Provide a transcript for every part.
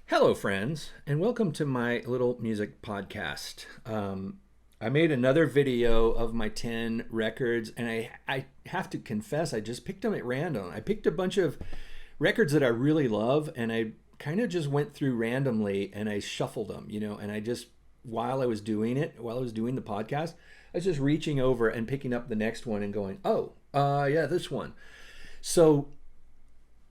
Hello, friends, and welcome to my little music podcast. I made another video of my 10 records, and I have to confess, I just picked them at random. I picked a bunch of records that I really love, and I kind of just went through randomly and I shuffled them, and I just, while I was doing it, while I was doing the podcast, I was just reaching over and picking up the next one and going, oh, yeah, this one. So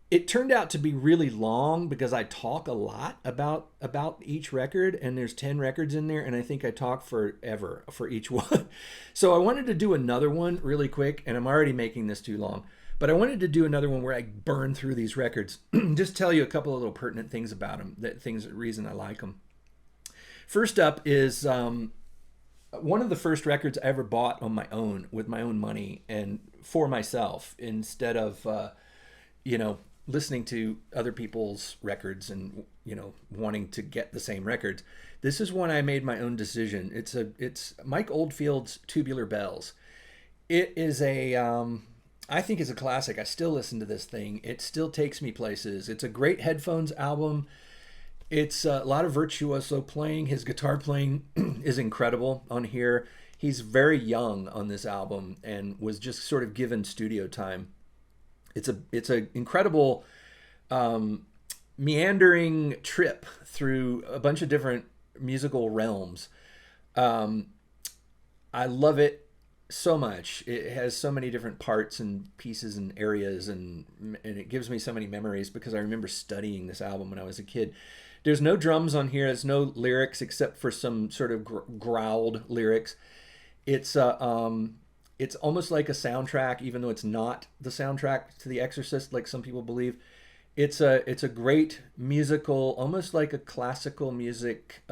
it turned out to be really long because I talk a lot about each record, and there's 10 records in there, and I think I talk forever for each one. So I wanted to do another one really quick, and I'm already making this too long, but I wanted to do another one where I burn through these records. Just tell you a couple of little pertinent things about them, reason I like them. First up is one of the first records I ever bought on my own with my own money and for myself, instead of you know listening to other people's records and wanting to get the same records. This is one I made my own decision. It's Mike Oldfield's Tubular Bells. It is I think it's a classic. I still listen to this thing. It still takes me places. It's a great headphones album. It's a lot of virtuoso playing. His guitar playing is incredible on here. He's very young on this album and was just sort of given studio time. It's a incredible meandering trip through a bunch of different musical realms. Um, I love it so much. It has so many different parts and pieces and areas, and it gives me so many memories because I remember studying this album when I was a kid. There's no drums on here. There's no lyrics except for some sort of growled lyrics. It's it's almost like a soundtrack, even though it's not the soundtrack to The Exorcist, like some people believe. It's a great musical, almost like a classical music,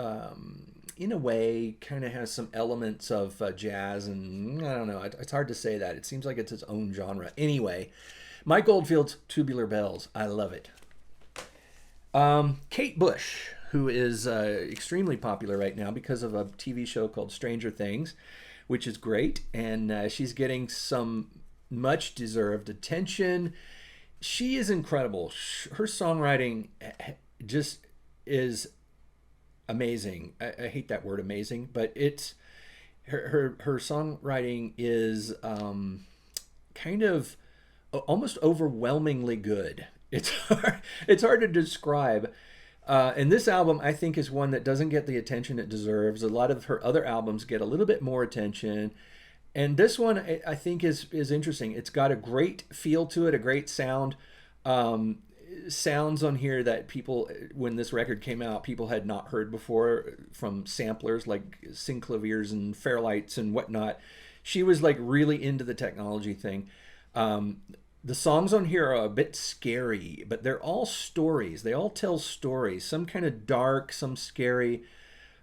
in a way. Kind of has some elements of jazz, and I don't know. It's hard to say that. It seems like it's its own genre. Anyway, Mike Oldfield's Tubular Bells. I love it. Kate Bush, who is extremely popular right now because of a TV show called Stranger Things, which is great, and she's getting some much deserved attention. She is incredible. Her songwriting just is amazing. I hate that word amazing, but it's her songwriting is kind of almost overwhelmingly good. It's hard to describe. And this album, I think, is one that doesn't get the attention it deserves. A lot of her other albums get a little bit more attention. And this one, I think, is interesting. It's got a great feel to it, a great sound. Sounds on here that people, when this record came out, people had not heard before from samplers like synclaviers and fairlights and whatnot. She was like really into the technology thing. The songs on here are a bit scary, but they're all stories. They all tell stories, some kind of dark, some scary.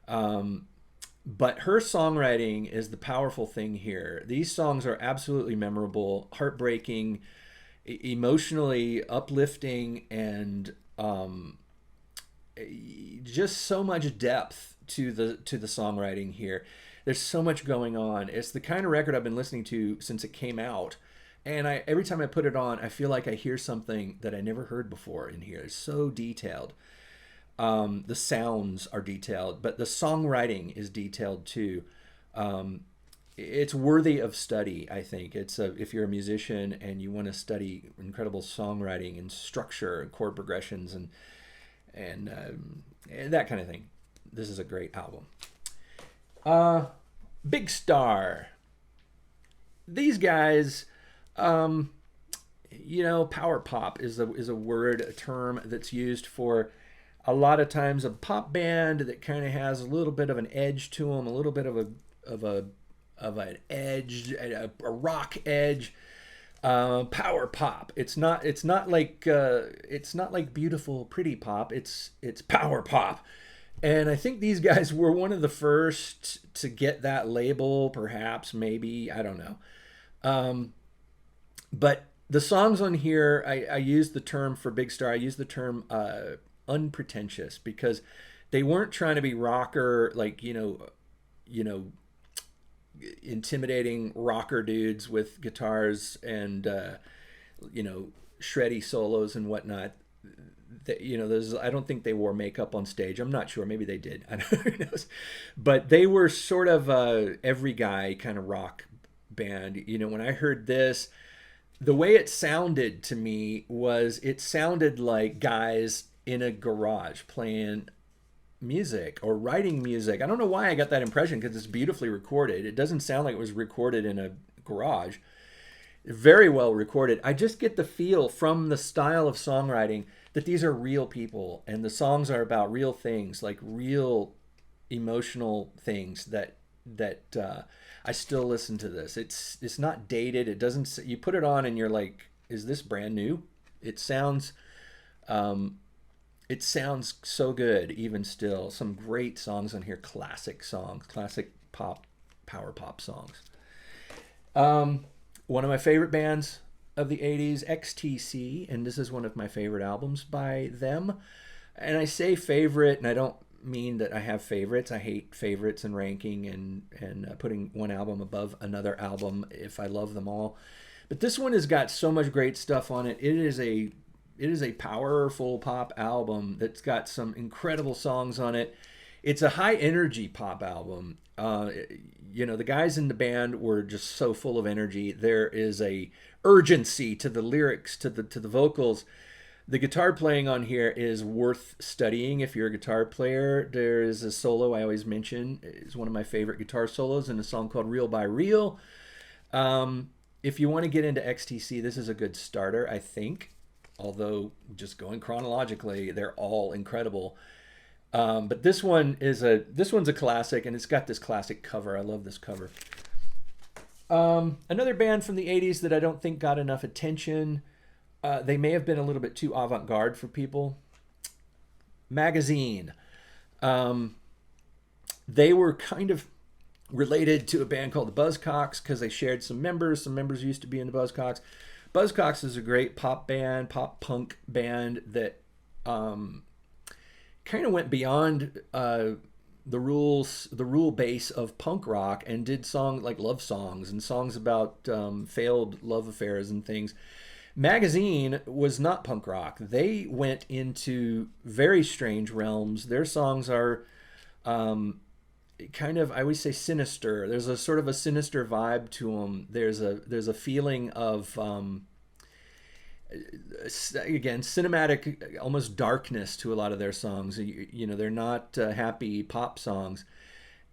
But her songwriting is the powerful thing here. These songs are absolutely memorable, heartbreaking, emotionally uplifting, and just so much depth to the songwriting here. There's so much going on. It's the kind of record I've been listening to since it came out. And every time I put it on, I feel like I hear something that I never heard before in here. It's so detailed. The sounds are detailed, but the songwriting is detailed too. It's worthy of study, I think. If you're a musician and you want to study incredible songwriting and structure and chord progressions and that kind of thing, this is a great album. Big Star. These guys. Power pop is a word, a term that's used for a lot of times a pop band that kind of has a little bit of an edge to them, a little bit of an edge, a rock edge. Power pop. It's not like beautiful, pretty pop. It's power pop. And I think these guys were one of the first to get that label, perhaps, maybe, I don't know. But the songs on here, I use the term for Big Star, I use the term unpretentious, because they weren't trying to be rocker, like, intimidating rocker dudes with guitars and, shreddy solos and whatnot. I don't think they wore makeup on stage. I'm not sure. Maybe they did. I don't know. Who knows? But they were sort of a every guy kind of rock band. When I heard this, the way it sounded to me was it sounded like guys in a garage playing music or writing music. I don't know why I got that impression because it's beautifully recorded. It doesn't sound like it was recorded in a garage. Very well recorded. I just get the feel from the style of songwriting that these are real people and the songs are about real things, like real emotional things that I still listen to this. It's not dated. It doesn't. You put it on and you're like, is this brand new? It sounds so good even still. Some great songs on here. Classic songs. Classic pop, power pop songs. One of my favorite bands of the 80s, XTC, and this is one of my favorite albums by them. And I say favorite, and I don't mean that I have favorites. I hate favorites and ranking and putting one album above another album if I love them all. But this one has got so much great stuff on it. It is a powerful pop album that's got some incredible songs on it. It's a high energy pop album. The guys in the band were just so full of energy. There is a urgency to the lyrics, to the vocals. The guitar playing on here is worth studying if you're a guitar player. There is a solo I always mention. It's one of my favorite guitar solos in a song called Real by Real. If you want to get into XTC, this is a good starter, I think. Although, just going chronologically, they're all incredible. But this one's a classic, and it's got this classic cover. I love this cover. Another band from the 80s that I don't think got enough attention. They may have been a little bit too avant-garde for people. Magazine. They were kind of related to a band called the Buzzcocks because they shared some members. Some members used to be in the Buzzcocks. Buzzcocks is a great pop punk band that kind of went beyond the rule base of punk rock and did songs like love songs and songs about failed love affairs and things. Magazine was not punk rock. They went into very strange realms. Their songs are kind of, I always say, sinister. There's a sort of a sinister vibe to them. There's a feeling of again, cinematic, almost darkness to a lot of their songs. They're not happy pop songs,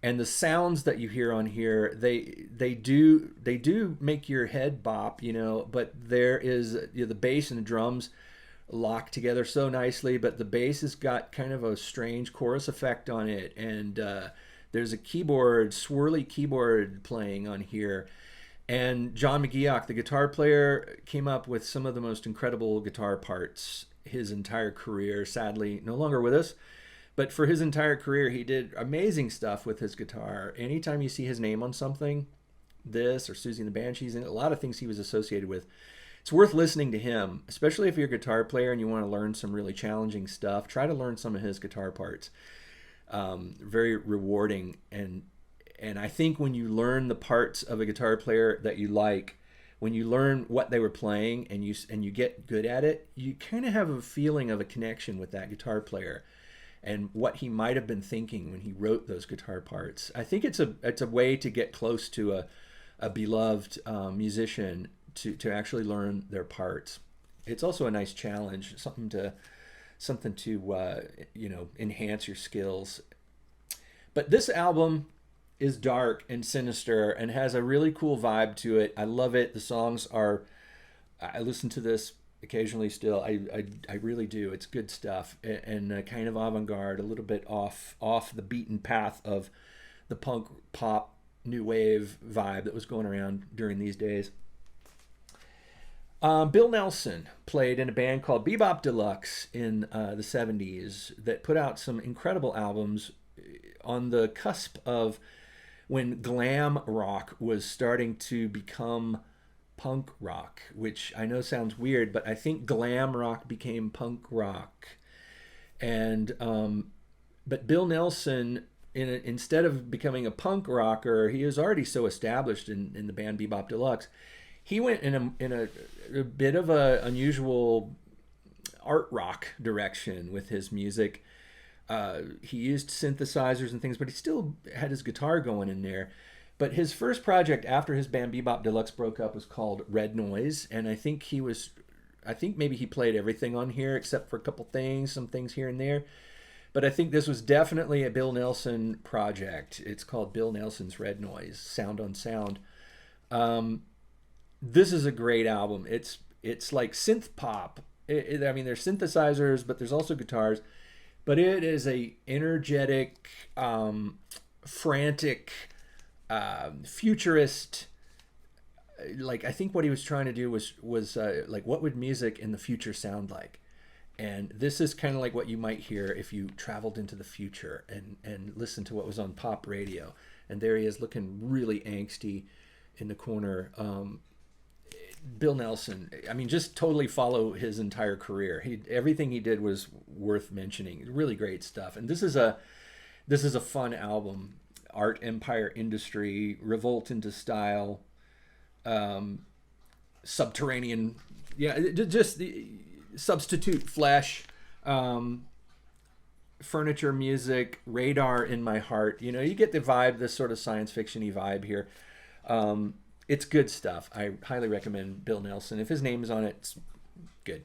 and the sounds that you hear on here, they do make your head bop, but there is the bass and the drums lock together so nicely, but the bass has got kind of a strange chorus effect on it, and there's a swirly keyboard playing on here. And John McGeoch, the guitar player, came up with some of the most incredible guitar parts his entire career. Sadly, no longer with us. But for his entire career, he did amazing stuff with his guitar. Anytime you see his name on something, this or Susie and the Banshees, and a lot of things he was associated with, it's worth listening to him, especially if you're a guitar player and you want to learn some really challenging stuff. Try to learn some of his guitar parts. Very rewarding, and I think when you learn the parts of a guitar player that you like, when you learn what they were playing and you get good at it, you kind of have a feeling of a connection with that guitar player and what he might have been thinking when he wrote those guitar parts. I think it's a way to get close to a beloved musician to actually learn their parts. It's also a nice challenge, something to enhance your skills. But this album is dark and sinister and has a really cool vibe to it. I love it. The songs are, I listen to this occasionally still. I really do. It's good stuff and kind of avant-garde, a little bit off the beaten path of the punk pop new wave vibe that was going around during these days. Bill Nelson played in a band called Bebop Deluxe in the 70s that put out some incredible albums on the cusp of when glam rock was starting to become punk rock, which I know sounds weird, but I think glam rock became punk rock. And but Bill Nelson, instead of becoming a punk rocker, he was already so established in the band Bebop Deluxe. He went in a bit of a unusual art rock direction with his music. He used synthesizers and things, but he still had his guitar going in there. But his first project after his band Bebop Deluxe broke up was called Red Noise, and I think maybe he played everything on here except for a couple things, some things here and there. But I think this was definitely a Bill Nelson project. It's called Bill Nelson's Red Noise, Sound on Sound. This is a great album. It's like synth pop. I mean, there's synthesizers, but there's also guitars. But it is a energetic, frantic, futurist. Like, I think what he was trying to do was like, what would music in the future sound like? And this is kind of like what you might hear if you traveled into the future and listened to what was on pop radio. And there he is looking really angsty in the corner. Bill Nelson, I mean, just totally follow his entire career. Everything he did was worth mentioning. Really great stuff. And this is a fun album. Art, Empire, Industry, Revolt into Style, Subterranean, just the Substitute Flesh, Furniture Music, Radar in My Heart. You know, you get the vibe, this sort of science fiction-y vibe here. It's good stuff. I highly recommend Bill Nelson. If his name is on it, it's good.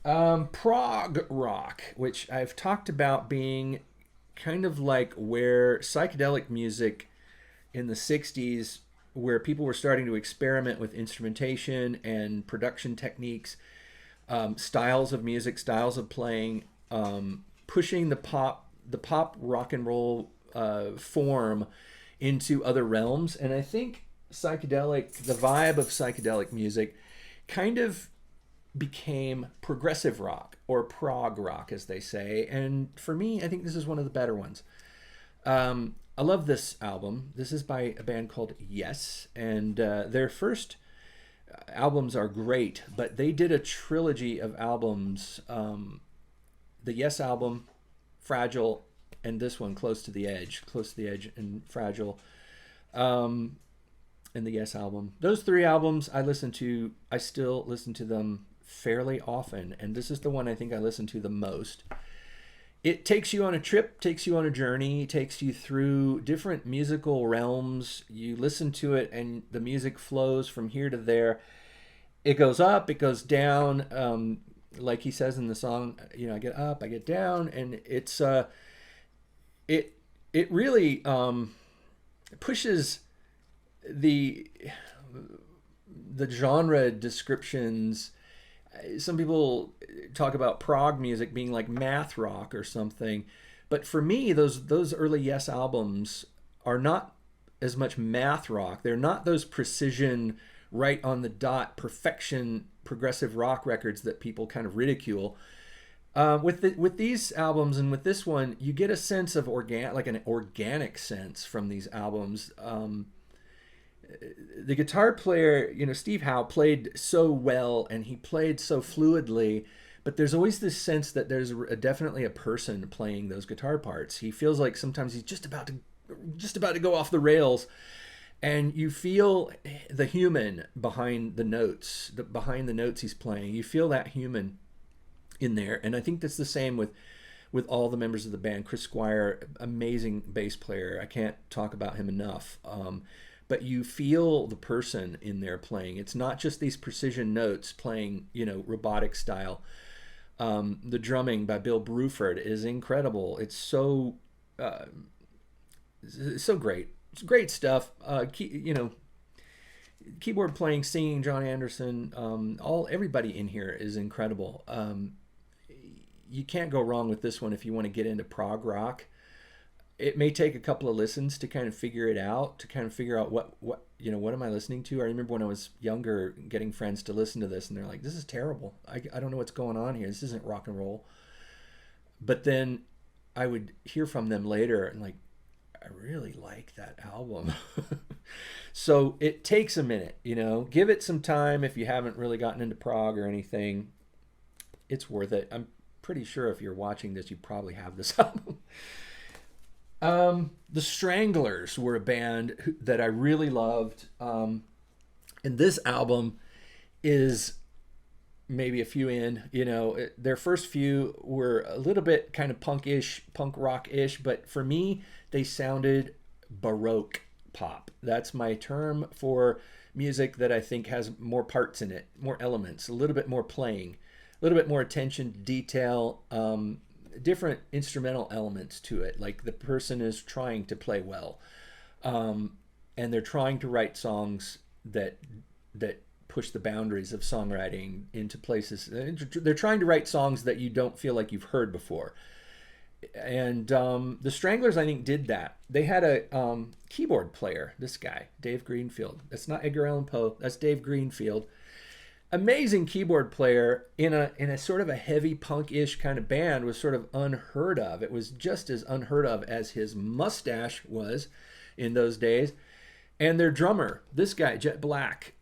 Prog rock, which I've talked about being kind of like where psychedelic music in the 60s, where people were starting to experiment with instrumentation and production techniques, styles of music, styles of playing, pushing the pop rock and roll form into other realms. And I think the vibe of psychedelic music kind of became progressive rock, or prog rock as they say. And for me, I think this is one of the better ones. I love this album. This is by a band called Yes, and their first albums are great, but they did a trilogy of albums. The Yes album, Fragile, and this one, Close to the Edge and Fragile, and the Yes album. Those three albums I still listen to them fairly often, and this is the one I think I listen to the most. It takes you on a trip, takes you on a journey, takes you through different musical realms. You listen to it and the music flows from here to there. It goes up, it goes down. Like he says in the song, you know, I get up, I get down, and it's it really pushes the genre descriptions. Some people talk about prog music being like math rock or something, but for me, those early Yes albums are not as much math rock. They're not those precision, right on the dot, perfection progressive rock records that people kind of ridicule. With these albums and with this one, you get a sense of an organic sense from these albums. The guitar player, you know, Steve Howe, played so well and he played so fluidly, but there's always this sense that there's definitely a person playing those guitar parts. He feels like sometimes he's just about to go off the rails, and you feel the human behind the notes, he's playing. You feel that human in there, and I think that's the same with all the members of the band. Chris Squire, amazing bass player. I can't talk about him enough. But you feel the person in there playing. It's not just these precision notes playing, you know, robotic style. The drumming by Bill Bruford is incredible. It's so great. It's great stuff. Keyboard playing, singing, John Anderson. Everybody in here is incredible. You can't go wrong with this one if you want to get into prog rock. It may take a couple of listens to kind of figure it out, to kind of figure out what am I listening to? I remember when I was younger getting friends to listen to this and they're like, this is terrible. I don't know what's going on here. This isn't rock and roll. But then I would hear from them later and like, I really like that album. So it takes a minute, you know, give it some time. If you haven't really gotten into prog or anything, it's worth it. I'm pretty sure if you're watching this, you probably have this album. The Stranglers were a band that I really loved. And this album is maybe a few in. Their first few were a little bit kind of punkish, punk rock-ish, but for me, they sounded Baroque pop. That's my term for music that I think has more parts in it, more elements, a little bit more playing, a little bit more attention to detail, different instrumental elements to it. Like the person is trying to play well, and they're trying to write songs that push the boundaries of songwriting into places. They're trying to write songs that you don't feel like you've heard before. And the Stranglers, I think, did that. They had a keyboard player, this guy, Dave Greenfield. That's not Edgar Allan Poe. That's Dave Greenfield. Amazing keyboard player in a sort of a heavy punk-ish kind of band, was sort of unheard of. It was just as unheard of as his mustache was in those days. And their drummer, this guy, Jet Black,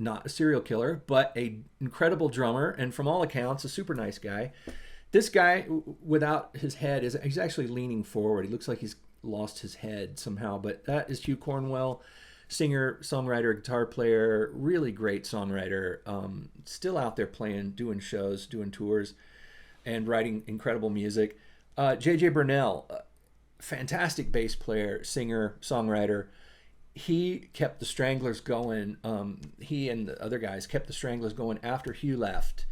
not a serial killer, but a incredible drummer, and from all accounts, a super nice guy. This guy, without his head, he's actually leaning forward. He looks like he's lost his head somehow, but that is Hugh Cornwell, singer, songwriter, guitar player, really great songwriter, still out there playing, doing shows, doing tours, and writing incredible music. J.J. Burnell, fantastic bass player, singer, songwriter. He kept the Stranglers going. He and the other guys kept the Stranglers going after Hugh left.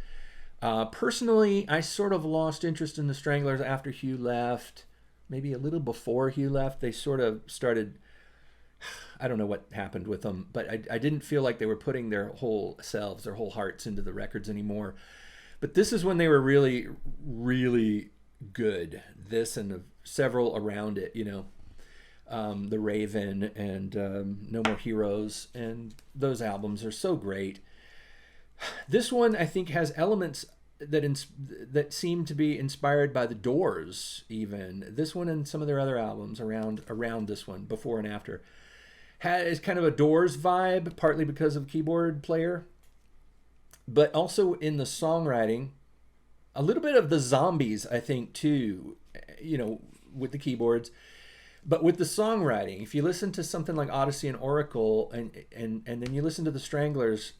Personally, I sort of lost interest in the Stranglers after Hugh left. Maybe a little before Hugh left, they sort of started, I don't know what happened with them, but I didn't feel like they were putting their whole selves, their whole hearts into the records anymore. But this is when they were really, really good. This and several around it, The Raven and No More Heroes, and those albums are so great. This one, I think, has elements that seem to be inspired by the Doors, even. This one and some of their other albums around this one, before and after, has kind of a Doors vibe, partly because of keyboard player, but also in the songwriting, a little bit of the Zombies, I think, too, with the keyboards. But with the songwriting, if you listen to something like Odyssey and Oracle, and then you listen to the Stranglers,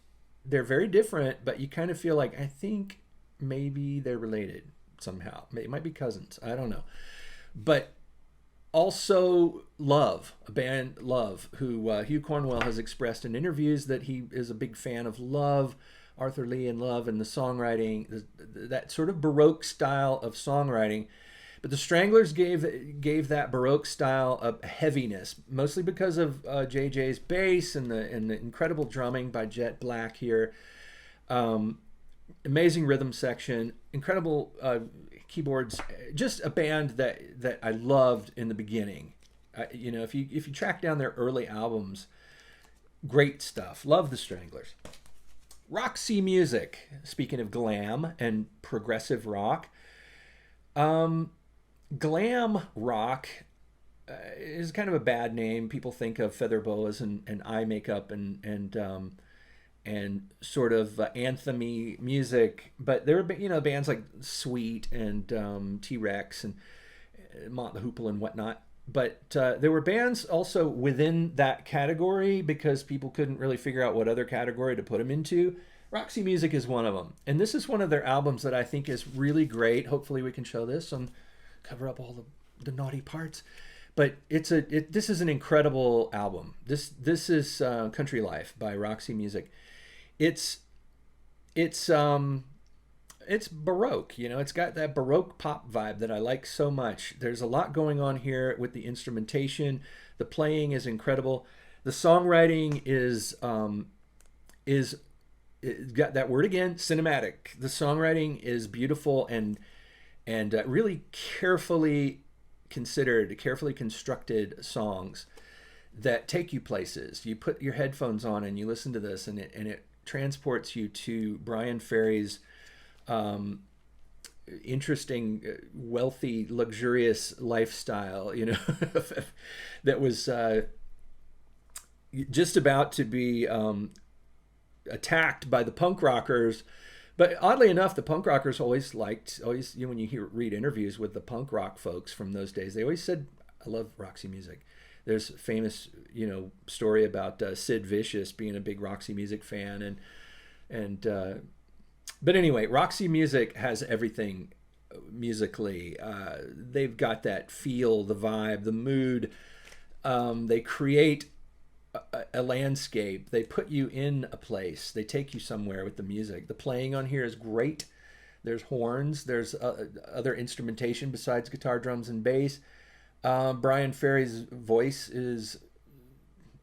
they're very different, but you kind of feel like, I think maybe they're related somehow. It might be cousins. I don't know. But also Love, a band Love, who Hugh Cornwell has expressed in interviews that he is a big fan of Love, Arthur Lee and Love, and the songwriting, that sort of Baroque style of songwriting. But the Stranglers gave that Baroque style a heaviness, mostly because of JJ's bass and the incredible drumming by Jet Black here. Amazing rhythm section, incredible keyboards. Just a band that I loved in the beginning. If you track down their early albums, great stuff. Love the Stranglers. Roxy Music. Speaking of glam and progressive rock. Glam rock is kind of a bad name. People think of feather boas and eye makeup and sort of anthemy music, but there were bands like Sweet and T-Rex and Mott the Hoople and whatnot. But there were bands also within that category because people couldn't really figure out what other category to put them into. Roxy Music is one of them, and this is one of their albums that I think is really great. Hopefully, we can show this and cover up all the naughty parts. But this is an incredible album. This is Country Life by Roxy Music. It's Baroque, it's got that Baroque pop vibe that I like so much. There's a lot going on here with the instrumentation. The playing is incredible. The songwriting is got that word again, cinematic. The songwriting is beautiful and really carefully considered, carefully constructed songs that take you places. You put your headphones on and you listen to this, and it transports you to Brian Ferry's interesting, wealthy, luxurious lifestyle, that was just about to be attacked by the punk rockers. But oddly enough, the punk rockers always when you read interviews with the punk rock folks from those days, they always said, I love Roxy Music. There's a famous, story about Sid Vicious being a big Roxy Music fan, and And but anyway, Roxy Music has everything musically. They've got that feel, the vibe, the mood. They create a landscape. They put you in a place. They take you somewhere with the music. The playing on here is great. There's horns. There's other instrumentation besides guitar, drums, and bass. Brian Ferry's voice is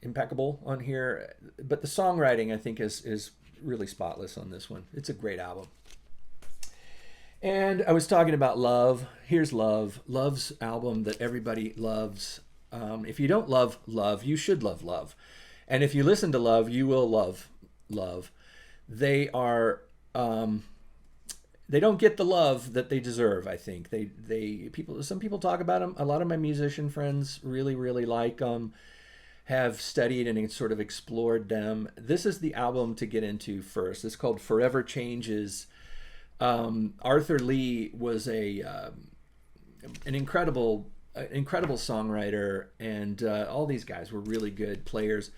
impeccable on here, but the songwriting I think is really spotless on this one. It's a great album. And I was talking about Love. Here's Love. Love's album that everybody loves. If you don't love Love, you should love Love. And if you listen to Love, you will love Love. They are they don't get the love that they deserve, I think. Some people talk about them. A lot of my musician friends really like them, have studied and sort of explored them. This is the album to get into first. It's called Forever Changes. Arthur Lee was an incredible songwriter, and all these guys were really good players.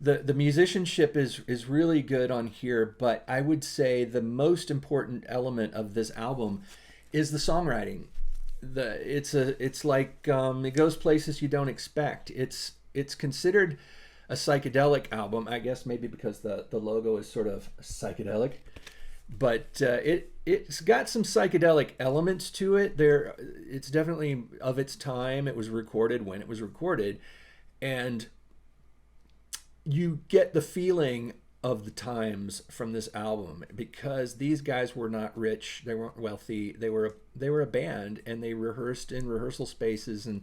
The musicianship is really good on here, but I would say the most important element of this album is the songwriting. It's like it goes places you don't expect. It's considered a psychedelic album, I guess maybe because the logo is sort of psychedelic, but it's got some psychedelic elements to it. It's definitely of its time. It was recorded when it was recorded, and you get the feeling of the times from this album, because these guys were not rich, they weren't wealthy, they were a band, and they rehearsed in rehearsal spaces and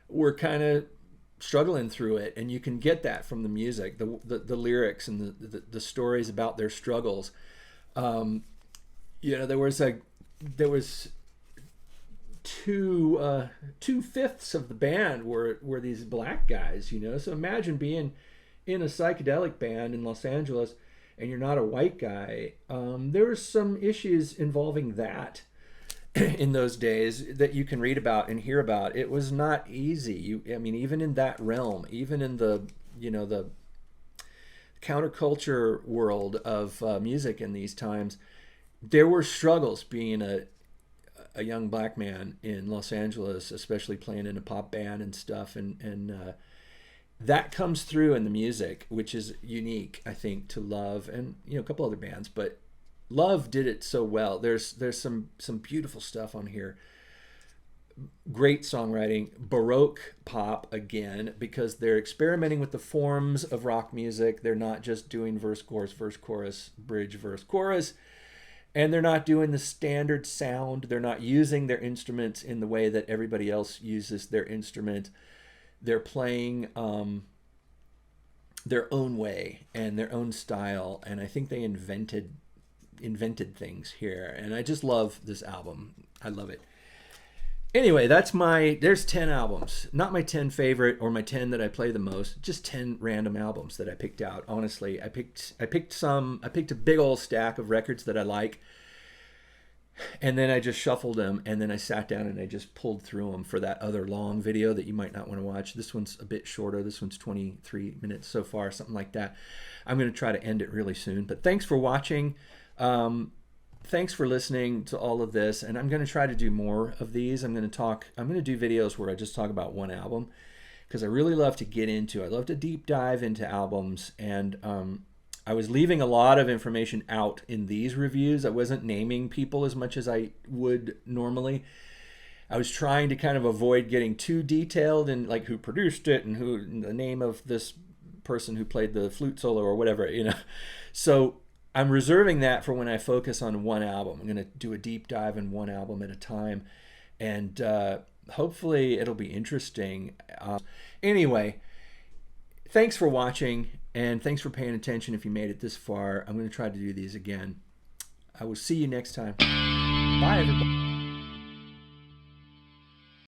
were kind of struggling through it, and you can get that from the music, the lyrics and the stories about their struggles. There was 2/5 of the band were these black guys, so imagine being in a psychedelic band in Los Angeles and you're not a white guy. There were some issues involving that in those days that you can read about and hear about. It was not easy. Even in that realm, even in the counterculture world of music in these times, there were struggles being a young black man in Los Angeles, especially playing in a pop band and stuff, and that comes through in the music, which is unique, I think, to Love and a couple other bands, but Love did it so well. There's some beautiful stuff on here. Great songwriting, Baroque pop again, because they're experimenting with the forms of rock music. They're not just doing verse, chorus, bridge, verse, chorus, and they're not doing the standard sound. They're not using their instruments in the way that everybody else uses their instrument. They're playing their own way and their own style, and I think they invented things here, and I just love this album. I love it. Anyway, there's 10 albums. Not my 10 favorite or my 10 that I play the most, just 10 random albums that I picked out. Honestly, I picked a big old stack of records that I like, and then I just shuffled them, and then I sat down and I just pulled through them for that other long video that you might not want to watch. This one's a bit shorter. This one's 23 minutes so far, something like that. I'm going to try to end it really soon, but thanks for watching. Thanks for listening to all of this, and I'm going to try to do more of these. I'm going to do videos where I just talk about one album, because I really love to I love to deep dive into albums, and I was leaving a lot of information out in these reviews. I wasn't naming people as much as I would normally. I was trying to kind of avoid getting too detailed in like who produced it and the name of this person who played the flute solo or whatever, So I'm reserving that for when I focus on one album. I'm going to do a deep dive in one album at a time, and hopefully it'll be interesting. Anyway, thanks for watching, and thanks for paying attention if you made it this far. I'm going to try to do these again. I will see you next time. Bye, everybody.